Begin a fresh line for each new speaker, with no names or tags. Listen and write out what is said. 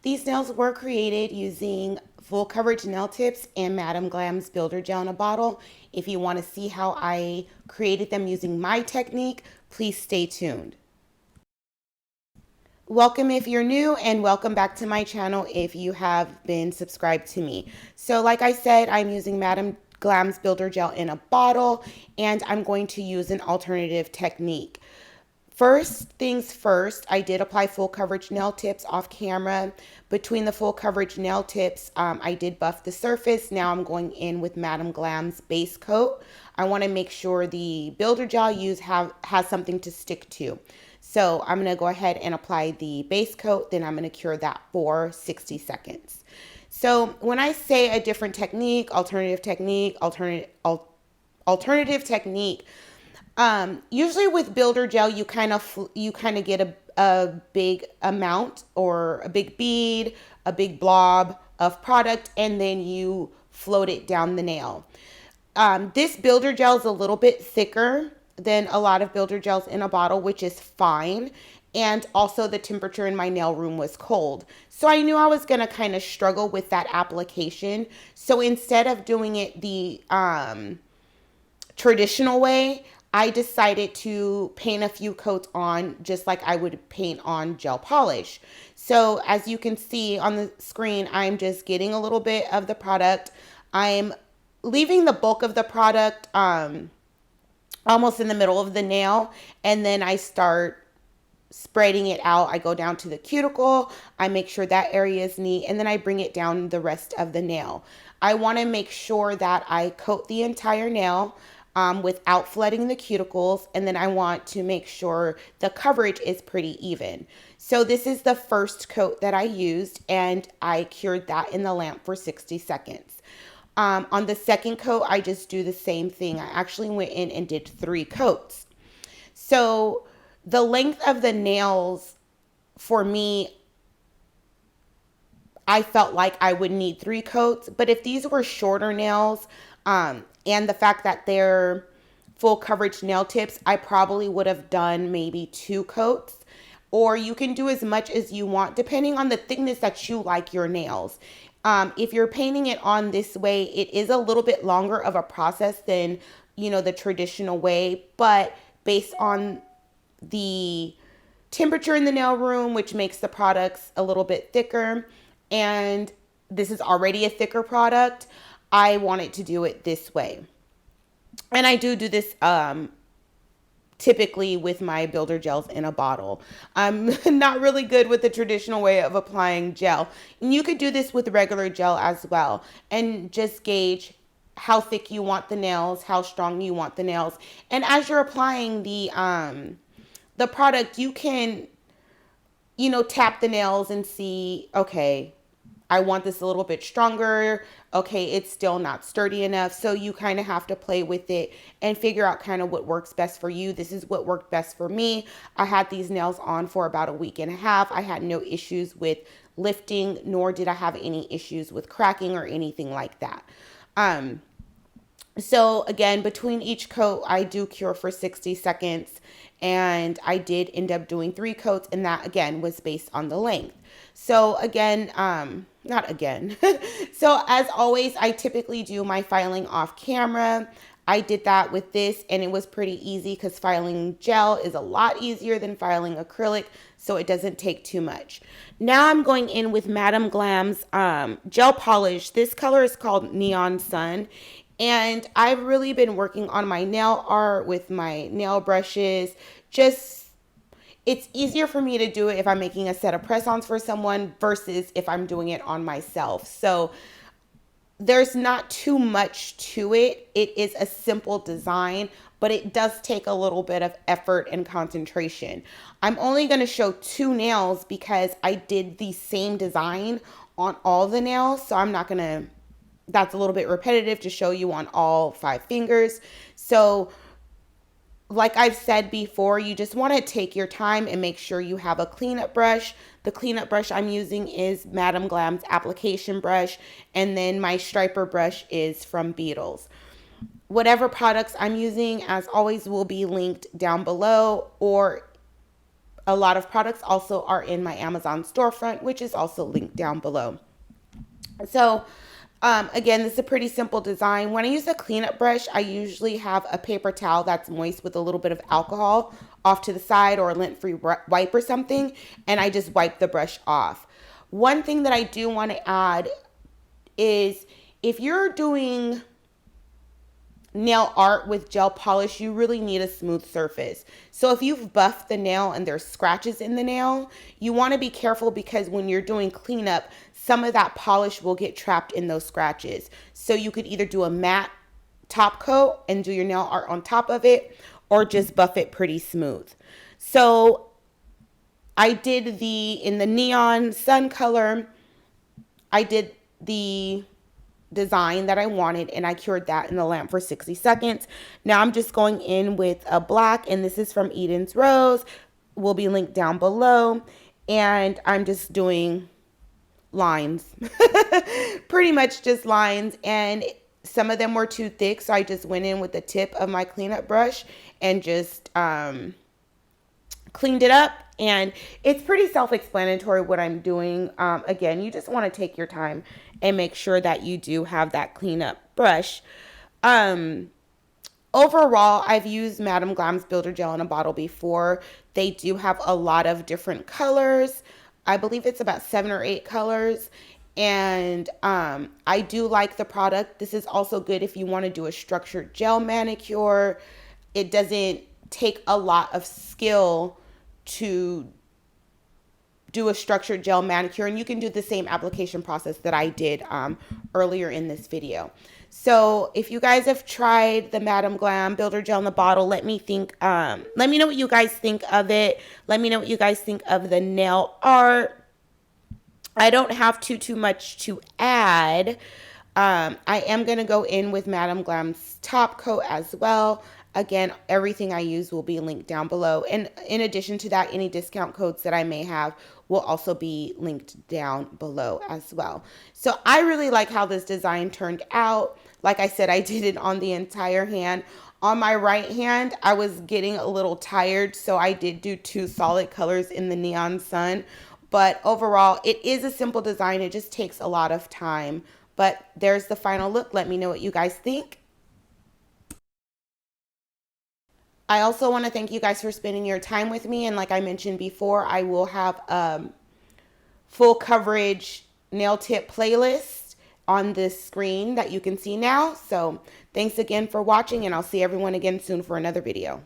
These nails were created using full coverage nail tips and Madam Glam's builder gel in a bottle. If you want to see how I created them using my technique, please stay tuned. Welcome if you're new, and welcome back to my channel if you have been subscribed to me. So like I said, I'm using Madam Glam's builder gel in a bottle, and I'm going to use an alternative technique. First things first, I did apply full coverage nail tips off camera. Between the full coverage nail tips, I did buff the surface. Now I'm going in with Madam Glam's base coat. I want to make sure the builder gel I use has something to stick to. So I'm going to go ahead and apply the base coat. Then I'm going to cure that for 60 seconds. So when I say a different technique, alternative technique, alternative technique, usually with builder gel, you kind of get a big amount or a big bead, a big blob of product, and then you float it down the nail. This builder gel is a little bit thicker than a lot of builder gels in a bottle, which is fine. And also the temperature in my nail room was cold. So I knew I was going to kind of struggle with that application. So instead of doing it the traditional way, I decided to paint a few coats on just like I would paint on gel polish. So as you can see on the screen, I'm just getting a little bit of the product. I'm leaving the bulk of the product almost in the middle of the nail, and then I start spreading it out. I go down to the cuticle, I make sure that area is neat, and then I bring it down the rest of the nail. I want to make sure that I coat the entire nail without flooding the cuticles, and then I want to make sure the coverage is pretty even. So this is the first coat that I used, and I cured that in the lamp for 60 seconds. On the second coat, I just do the same thing. I actually went in and did 3 coats. So the length of the nails for me, I felt like I would need 3 coats. But if these were shorter nails, and the fact that they're full coverage nail tips, I probably would have done maybe 2 coats. Or you can do as much as you want depending on the thickness that you like your nails. If you're painting it on this way, it is a little bit longer of a process than, the traditional way, but based on the temperature in the nail room, which makes the products a little bit thicker, and this is already a thicker product, I wanted to do it this way. And I do this typically with my builder gels in a bottle. I'm not really good with the traditional way of applying gel. And you could do this with regular gel as well, and just gauge how thick you want the nails, how strong you want the nails. And as you're applying the product, you can, tap the nails and see, okay, I want this a little bit stronger. Okay, it's still not sturdy enough. So you kind of have to play with it and figure out kind of what works best for you. This is what worked best for me. I had these nails on for about a week and a half. I had no issues with lifting, nor did I have any issues with cracking or anything like that. So again, between each coat, I do cure for 60 seconds, and I did end up doing 3 coats, and that again was based on the length. So again, not again. So as always, I typically do my filing off camera. I did that with this, and it was pretty easy because filing gel is a lot easier than filing acrylic, so it doesn't take too much. Now I'm going in with Madam Glam's gel polish. This color is called Neon Sun, and I've really been working on my nail art with my nail brushes. It's easier for me to do it if I'm making a set of press-ons for someone versus if I'm doing it on myself. So there's not too much to it. It is a simple design, but it does take a little bit of effort and concentration. I'm only going to show 2 nails because I did the same design on all the nails. So I'm not going to, that's a little bit repetitive to show you on all 5 fingers. So like I've said before, you just want to take your time and make sure you have a cleanup brush. The cleanup brush I'm using is Madam Glam's application brush, and then my striper brush is from Beetles. Whatever products I'm using, as always, will be linked down below, or A lot of products also are in my Amazon storefront, which is also linked down below. So again, this is a pretty simple design. When I use a cleanup brush, I usually have a paper towel that's moist with a little bit of alcohol off to the side, or a lint-free wipe or something, and I just wipe the brush off. One thing that I do want to add is, if you're doing nail art with gel polish, you really need a smooth surface. So if you've buffed the nail and there's scratches in the nail, you want to be careful, because when you're doing cleanup, some of that polish will get trapped in those scratches. So you could either do a matte top coat and do your nail art on top of it, or just buff it pretty smooth. So I did in the neon sun color, I did the design that I wanted, and I cured that in the lamp for 60 seconds. Now I'm just going in with a black, and this is from Eden's Rose, will be linked down below, and I'm just doing lines. Pretty much just lines, and some of them were too thick, so I just went in with the tip of my cleanup brush and just cleaned it up. And it's pretty self-explanatory what I'm doing. Again, you just want to take your time and make sure that you do have that cleanup brush. Overall, I've used Madam Glam's Builder Gel in a bottle before. They do have a lot of different colors. I believe it's about 7 or 8 colors. And I do like the product. This is also good if you want to do a structured gel manicure. It doesn't take a lot of skill to do a structured gel manicure, and you can do the same application process that I did earlier in this video. So if you guys have tried the Madam Glam Builder Gel in the bottle, let me know what you guys think of it. Let me know what you guys think of the nail art. I don't have too much to add. I am going to go in with Madam Glam's top coat as well. Again, everything I use will be linked down below. And in addition to that, any discount codes that I may have will also be linked down below as well. So I really like how this design turned out. Like I said, I did it on the entire hand. On my right hand, I was getting a little tired, so I did do 2 solid colors in the neon sun. But overall, it is a simple design. It just takes a lot of time. But there's the final look. Let me know what you guys think. I also want to thank you guys for spending your time with me. And like I mentioned before, I will have full coverage nail tip playlist on this screen that you can see now. So thanks again for watching, and I'll see everyone again soon for another video.